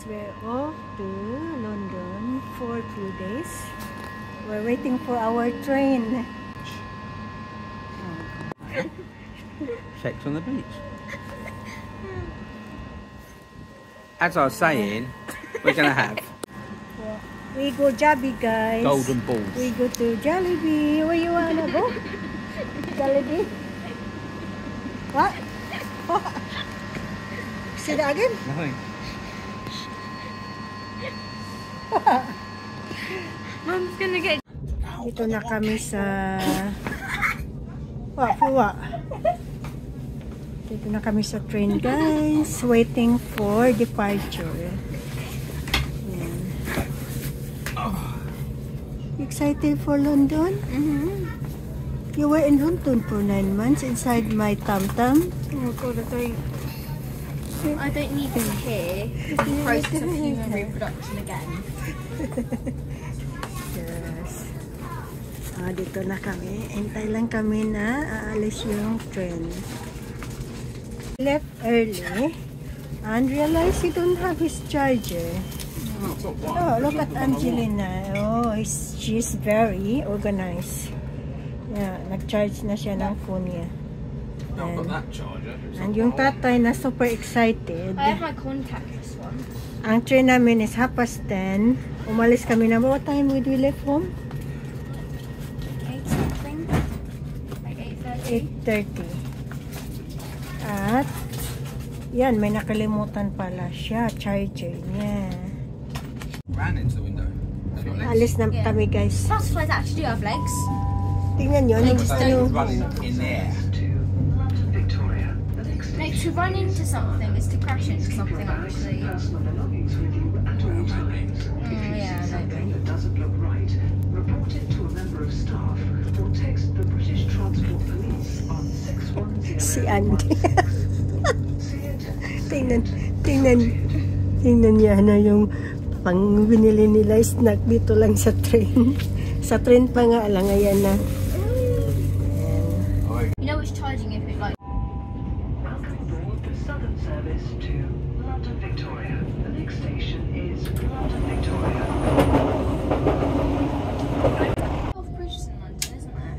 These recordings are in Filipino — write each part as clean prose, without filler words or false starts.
we're off to London for 2 days. We're waiting for our train. Sex on the beach. As I was saying, we're gonna have. We go Jabby, guys. Golden balls. We go to Jollibee. Where you wanna go? Jollibee? What? Say that again? Nothing. Mom's gonna get. Dito na kami sa What? Dito na kami sa train, guys. Waiting for departure. Ayan. Excited for London? You were in London for 9 months inside my tum-tum. Oh god, I don't need to hear the process of human reproduction again. Yes. Dito na kami. Hintay lang kami na aalis yung train. Left early and realized he don't have his charger. Oh, look at Angelina. Oh, she's very organized. Yeah, nag-charge na siya ng phone niya. And yung tatay na super excited. I have my contactless one. Ang train namin is 10:30. Umalis kami na. What time would we leave home? 8 something. Like 8:30. 8:30. At yan, may nakalimutan pala siya. Charger niya. Ran into the window. Alis na kami, guys. Butterflies actually do have legs. Tingnan nyo. Running in there. No, to run into something is to crash into something actually. Yeah, maybe. That doesn't look right. Report it to a member of staff or text the British Transport Police on 610. si Andy. tingnan niya na yung pang binili nila snack dito lang sa train. Sa train pa nga lang, ayan na. You know it's charging if it like. Welcome aboard the Southern Service to London Victoria. The next station is London Victoria. Bridges in London, isn't there?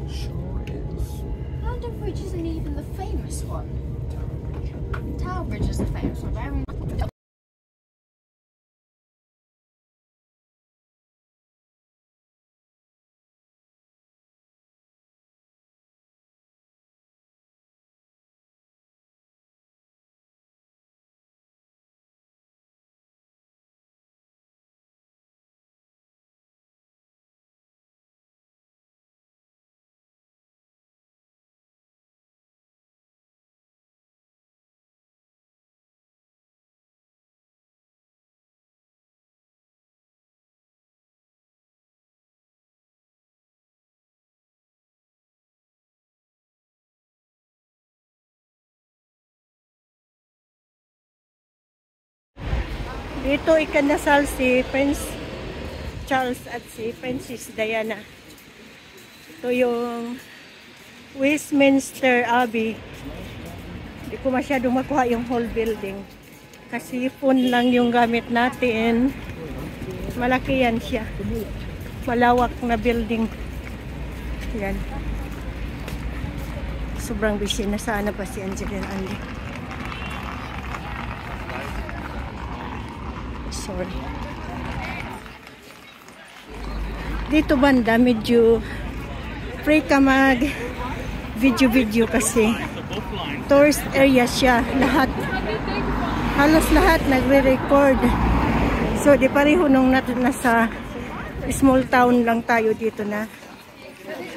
Sure is. London Bridge isn't even the famous one. Tower Bridge is the famous one. Dito ikanasal si Prince Charles at si Princess Diana. Ito yung Westminster Abbey. Hindi ko masyadong makuha yung whole building. Kasi phone lang yung gamit natin. Malaki yan siya. Malawak na building. Yan. Sobrang busy. Nasaan na pa si Angelina Andy? Sorry. Dito banda medyo free ka mag video kasi tourist area siya. Halos lahat nagre-record. So di pareho nung nasa small town lang tayo dito na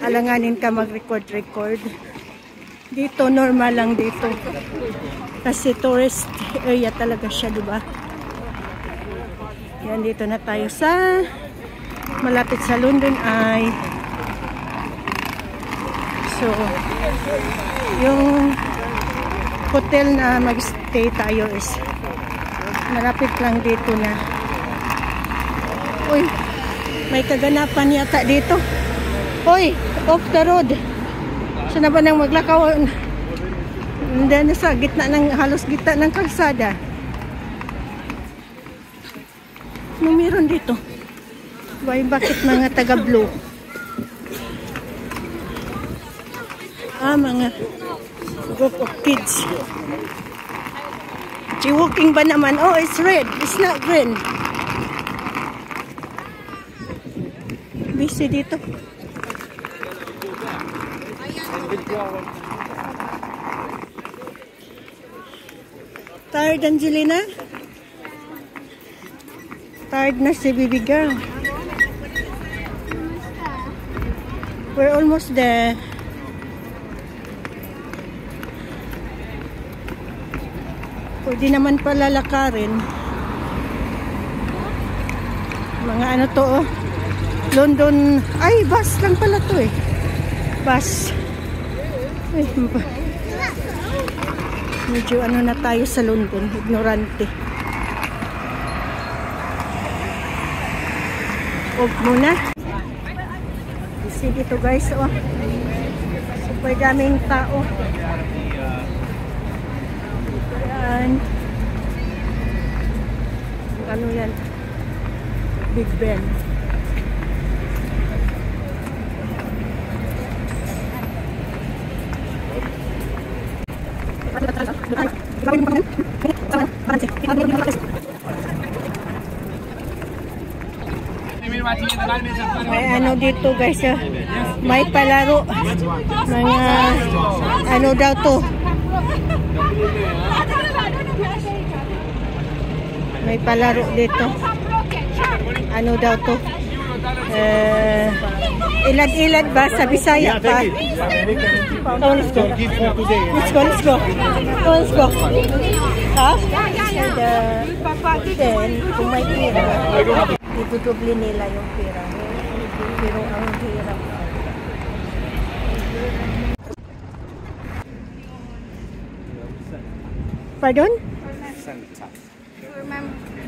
alanganin ka mag-record. Dito normal lang dito. Kasi tourist area talaga siya, diba? Yan, dito na tayo sa malapit sa London Eye. So, yung hotel na mag-stay tayo is malapit lang dito na. Uy, may kaganapan yata dito. Uy, off the road. Saan na ba nang maglakaw? Then sa gitna ng halos gitna ng kalsada. Ano meron dito? Why, bakit mga taga-blue? Mga group of kids. Walking ba naman? Oh, it's red. It's not green. Busy dito. Tired, Angelina? Tired na si baby girl. We're almost there. Pwede naman pala lakarin. Mga ano to, oh. London. Ay, bus lang pala to eh. Bus. Ay, medyo ano na tayo sa London. Ignorante. Huwag muna. Busy dito guys, oh. Super daming tao. Yan. Ano yan? Big Ben. May ano dito guys, may palaro, mga ano daw to, may palaro dito, ano daw to, ilad-ilad ba sa Bisaya pa? Oh, let's go. Let's go. Ha? Then, kung may pera, itutuble nila yung pera. Pero ang hirap. Pardon?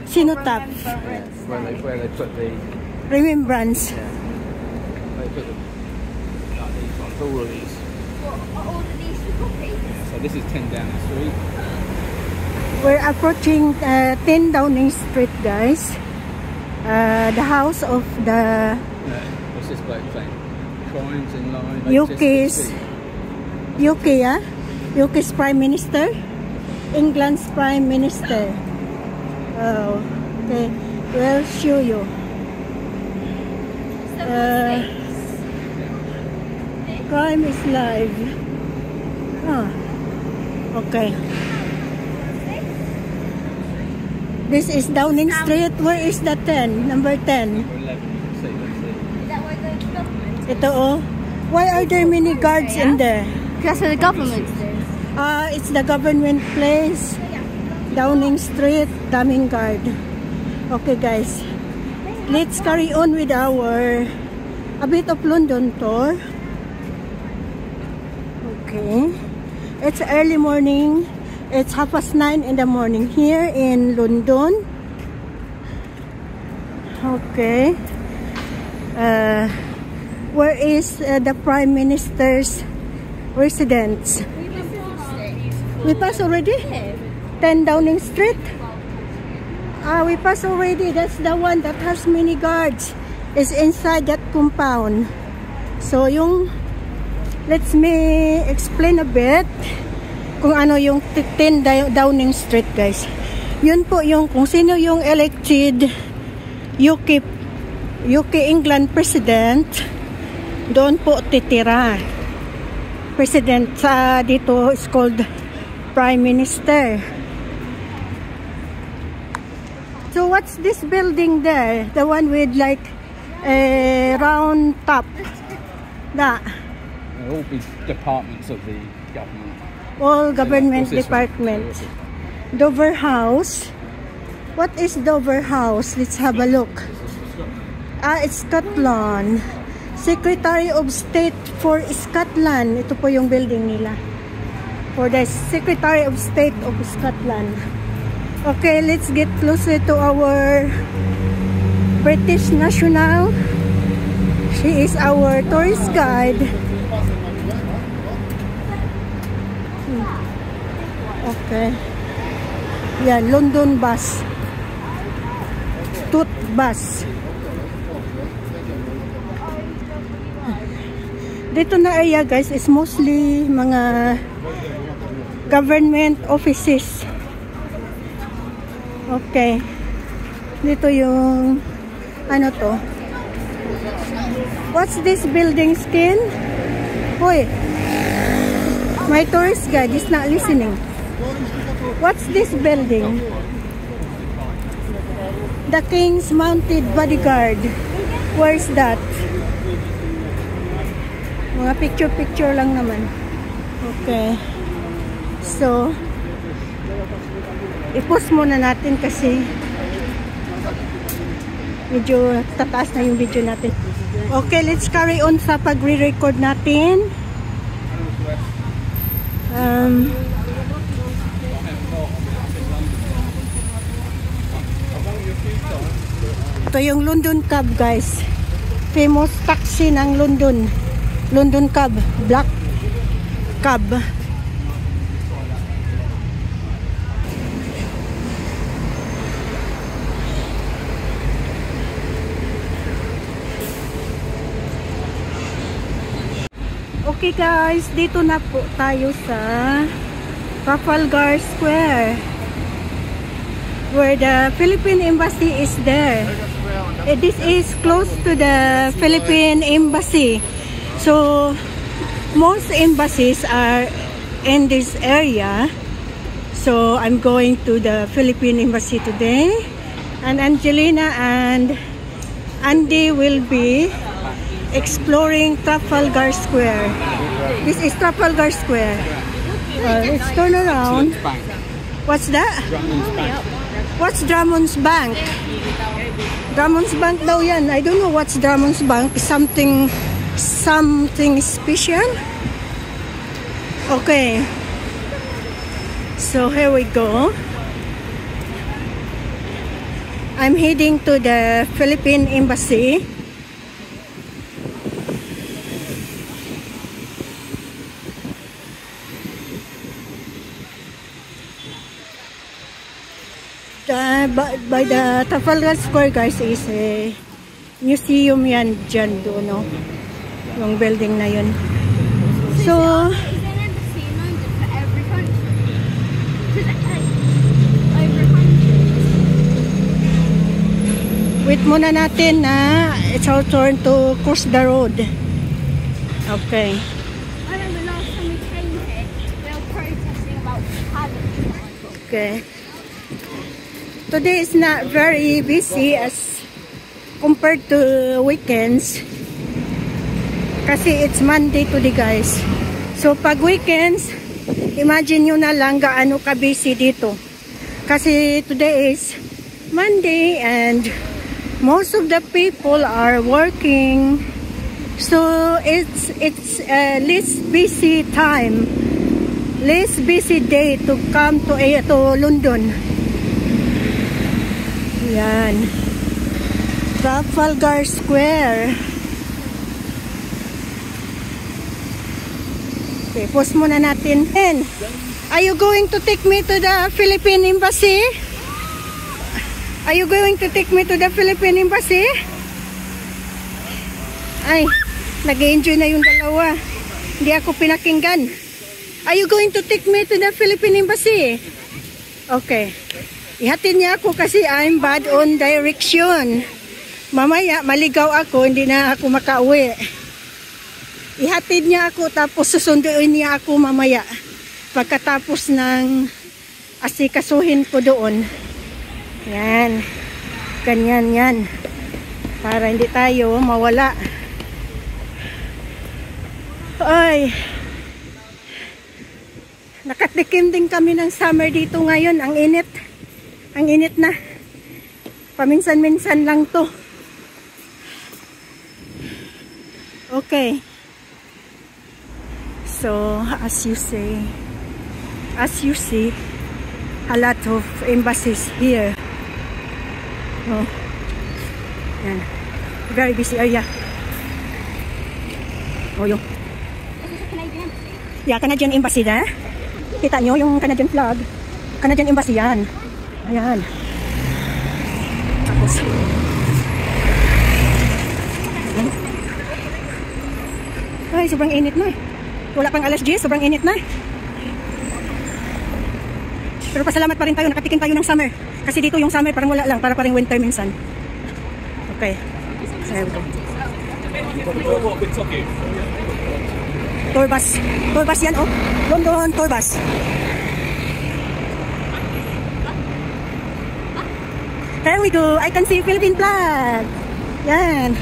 Cenotaph. Where they put the Remembrance. they put the all of these. All of these copies. So this is 10 Downing Street. We're approaching 10 Downing Street, guys. The house of the What's this bloke saying? Crimes in line. UK's Prime Minister, England's Prime Minister. Oh, okay. We'll show you. Crime is live. Oh, okay. This is Downing Street. Where is the 10? Number 10. Ito, oh. Why are there many guards in there? That's where the government is. It's the government place. Downing Street, daming guard. Okay, guys. Let's carry on with our a bit of London tour. Okay. It's early morning. It's 9:30 in the morning here in London. Okay. Where is the Prime Minister's residence? We passed already? 10 Downing Street? We passed already. That's the one that has many guards. It's inside that compound. So, let me explain a bit kung ano yung 10 Downing Street, guys. Yun po yung kung sino yung elected UK England President, doon po titira. President dito is called Prime Minister. So what's this building there? The one with like a round top. That. They'll all be departments of the government. All government departments. Dover House. What is Dover House? Let's have a look. It's Scotland. Secretary of State for Scotland. Ito po yung building nila. For the Secretary of State of Scotland. Okay, let's get closer to our British national. She is our tourist guide. Okay. Yan, London bus. Toot bus. Dito na area guys is mostly mga government offices. Okay. Dito yung ano to? What's this building skin? Hoy. My tourist guide is not listening. What's this building? The King's Mounted Bodyguard. Where's that? Mga picture-picture lang naman. Okay. So, i-post muna natin kasi medyo tataas na yung video natin. Okay, let's carry on sa pagre-record natin. Ito yung London Cab guys. Famous taxi ng London. London Cab. Black Cab. Okay guys, dito na po tayo sa Trafalgar Square where the Philippine Embassy is there. This is close to the Philippine Embassy. So most embassies are in this area. So I'm going to the Philippine Embassy today. And Angelina and Andy will be exploring Trafalgar Square. This is Trafalgar Square. Let's turn around. What's that? What's Drummond's Bank? Drummond's Bank daw yan. I don't know what's Drummond's Bank. Something special? Okay. So here we go. I'm heading to the Philippine Embassy. By the Trafalgar Square guys is a museum yan dyan doon, no? Yung building na yun. So wait muna natin na it's our turn to cross the road. Okay. I know the last time we came here, they were protesting about talent. Okay. Today is not very busy as compared to weekends. Kasi it's Monday today guys. So pag weekends, imagine nyo na lang gaano ka-busy dito. Kasi today is Monday and most of the people are working. So it's less busy time. Less busy day to come to London. Yan. Trafalgar Square. Okay, pause muna natin. And, are you going to take me to the Philippine Embassy? Are you going to take me to the Philippine Embassy? Ay, nag-enjoy na yung dalawa. Hindi ako pinakinggan. Are you going to take me to the Philippine Embassy? Okay. Ihatid niya ako kasi I'm bad on direction. Mamaya, maligaw ako, hindi na ako makauwi. Ihatid niya ako, tapos susunduin niya ako mamaya. Pagkatapos ng asikasuhin ko doon. Yan. Ganyan yan. Para hindi tayo mawala. Ay. Nakatikim din kami ng summer dito ngayon. Ang init. Ang init na. Paminsan-minsan lang to. Okay. So, as you see, a lot of embassies here. Oh. Yan. Very busy area. Oh, yung. Is this a Canadian embassy? Yeah, Canadian embassy there. Kita nyo yung Canadian flag. Canadian Embassy yan. Ayan. Tapos. Ay, sobrang init na. Wala pang alas 10, sobrang init na. Pero pasalamat pa rin tayo, nakatikin tayo ng summer. Kasi dito yung summer parang wala lang, para parang winter minsan. Okay. So, here we go. Tour bus. Tour bus yan, oh. London tour bus. There we go. I can see Philippine flag. Yan.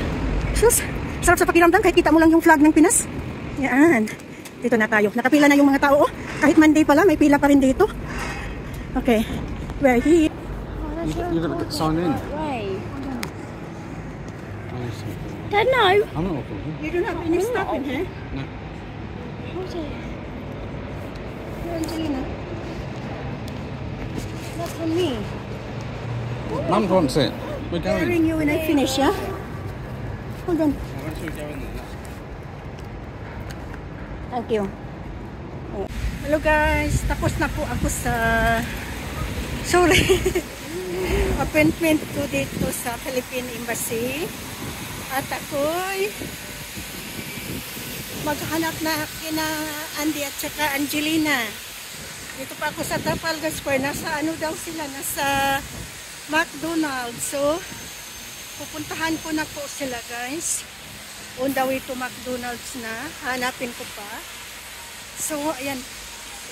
Sus, sarap sa pakiramdam kahit kita mo lang yung flag ng Pinas. Yan. Dito na tayo. Nakapila na yung mga tao. Oh. Kahit Monday pala, may pila pa rin dito. Okay. We're here. You're going to sign in. Way. Dad, no. I'm not open. You don't have any stuff in here? No. What's it? You're Angelina. That's on me. Mum wants it. We're I'll going. ring you when I finish, yeah? Hold on. Once we go in there, Thank you. Hello guys, tapos na po ako sa appointment ko dito sa Philippine Embassy at ako'y maghanap na kina Andy at saka Angelina. Dito pa ako sa Trafalgar Square, nasa ano daw sila, nasa McDonald's. So pupuntahan ko na po sila guys, on the way to McDonald's na, hanapin ko pa. So ayan,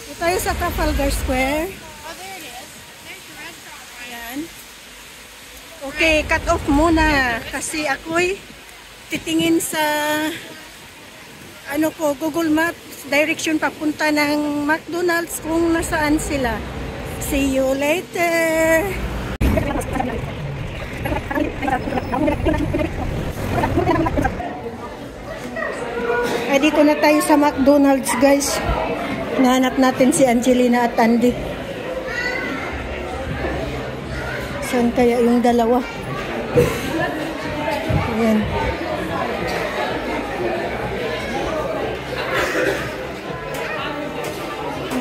dito tayo sa Trafalgar Square. Oh, there it is. There's the restaurant, right? Ayan. Okay, cut off muna kasi ako'y titingin sa ano ko, Google Maps direction papunta ng McDonald's kung nasaan sila. See you later. Ay, dito na tayo sa McDonald's guys. Nahanap natin si Angelina at Andy. Saan kaya yung dalawa? Ayan.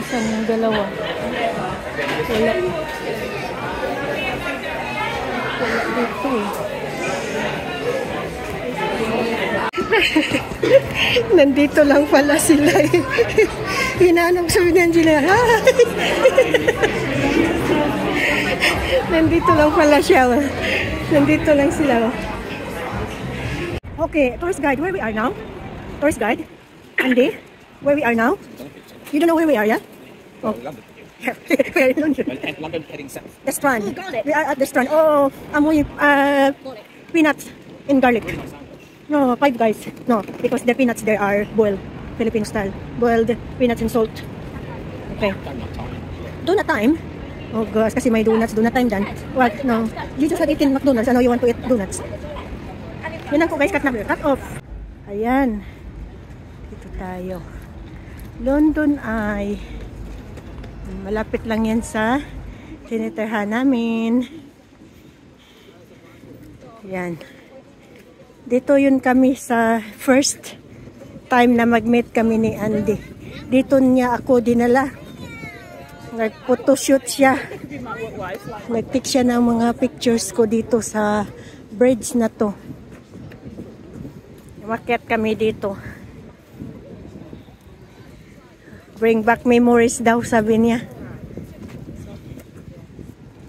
Saan yung dalawa? Wala. Wala dito eh. Nandito lang pala sila eh. Hinanong sabi ni Angelina. Hi! Nandito lang pala siya. Nandito lang sila. Okay, tourist guide, where we are now? Tourist guide? Andy, where we are now? You don't know where we are, yeah? Oh. We're in London. London heading south. The Strand. We are at the Strand. Oh, amoy peanuts in garlic. No, Five Guys. No, because the peanuts there are boiled, Filipino style. Boiled peanuts and salt. Okay. Donut time? Oh gosh, kasi may donuts. Donut time dyan. What? No. You just had eaten McDonald's. I know you want to eat donuts. Yun lang po guys, cut off. Ayan. Dito tayo. London Eye. Malapit lang yan sa tinitirhan namin. Ayan. Dito yun kami sa first time na mag-meet kami ni Andy. Dito niya ako dinala. Nag-photoshoot siya. Nag-take siya ng mga pictures ko dito sa bridge na to. Umakyat kami dito. Bring back memories daw, sabi niya.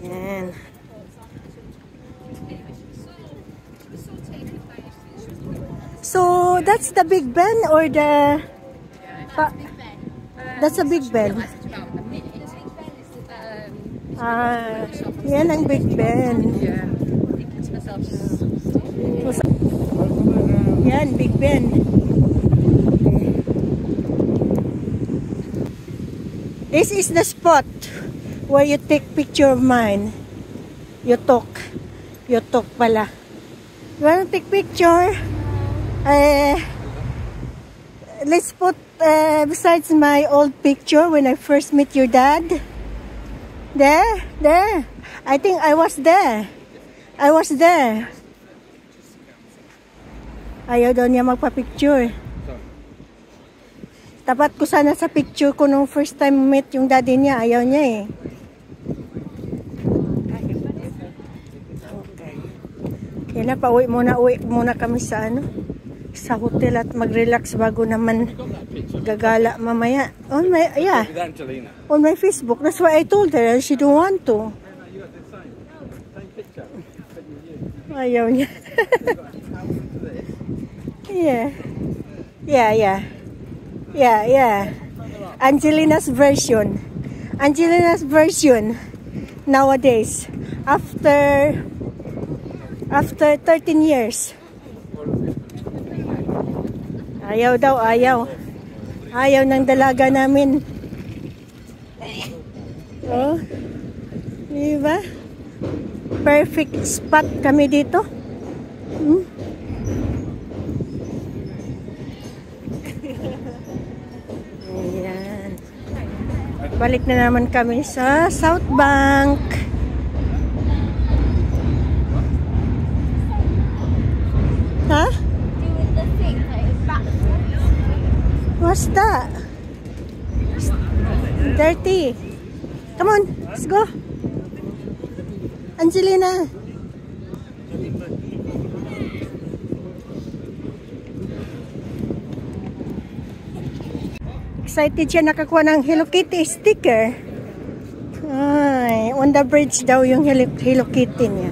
Yan. So, that's the Big Ben or the... That's a Big Ben. Yan ang Big Ben. Yan, Big Ben. This is the spot where you take picture of mine. You talk pala. You wanna take picture? Let's put besides my old picture when I first met your dad. There. I think I was there. Ayaw daw niya magpa-picture. Tapat ko sana sa picture ko nung first time meet yung daddy niya. Ayaw niya eh. Okay. Kaya na, uwi muna kami sa sa hotel at mag-relax bago naman gagala mamaya. Yeah. With Angelina. On my Facebook. That's why I told her she don't want to. You had the same picture. Ayaw niya. Yeah. Angelina's version nowadays after 13 years. Ayaw ng dalaga namin. Oh, diba? Perfect spot kami dito. Ayan. Balik na naman kami sa South Bank. Ha? Doing the thing, like backwards. What's that? Dirty. Come on, let's go. Angelina. Excited siya nakakuha ng Hello Kitty sticker. Ay, on the bridge daw yung Hello Kitty niya.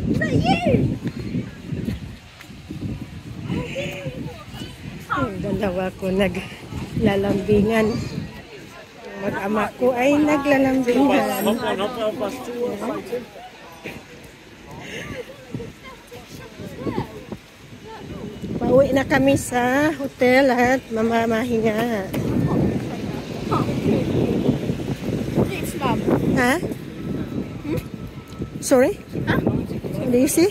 Is that you? Yung dalawa ko naglalambingan. Mag-ama ko ay naglalambingan. Pauwi na kami sa hotel at mamamahinga. It's mum. Ha? Sorry? Huh? Do you see?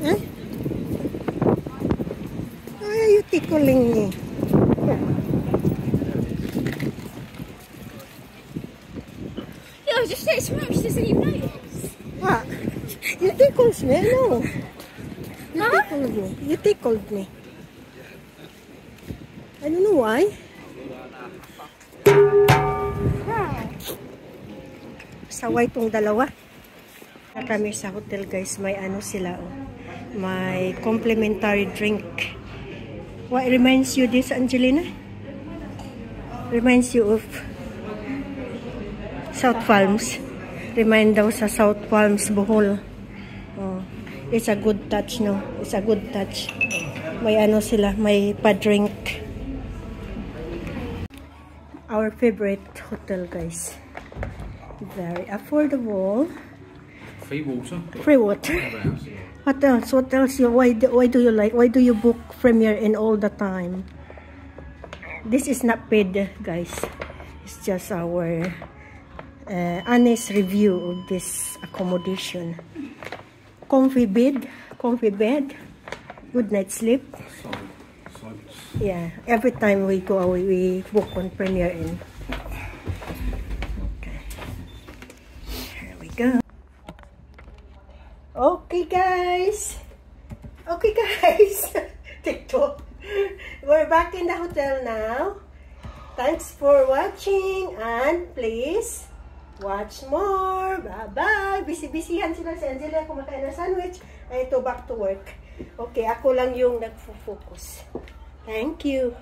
Huh? Why are you tickling me? Yeah, I was just saying to mum, she doesn't even notice. What? You tickled me? No. You Huh? tickled me. You tickled me. I don't know why. Saway tong dalawa. Na kami sa hotel guys, may ano sila oh. May complimentary drink. What reminds you this, Angelina? Reminds you of South Palms. Remind daw sa South Palms, Bohol. Oh, it's a good touch, no? It's a good touch. May ano sila, may pa-drink. Our favorite hotel, guys. Very affordable. Free water. Free water. What else? What else? Why do you like? Why do you book Premier Inn all the time? This is not paid, guys. It's just our honest review of this accommodation. Comfy bed, good night sleep. Yeah, every time we go away, we book on Premier Inn. Okay, here we go. Okay, guys. TikTok. We're back in the hotel now. Thanks for watching and please watch more. Bye-bye. Busy-busyhan sila si Angela kumakain ng sandwich. Ay, ito back to work. Okay, ako lang yung nagfo-focus. Thank you.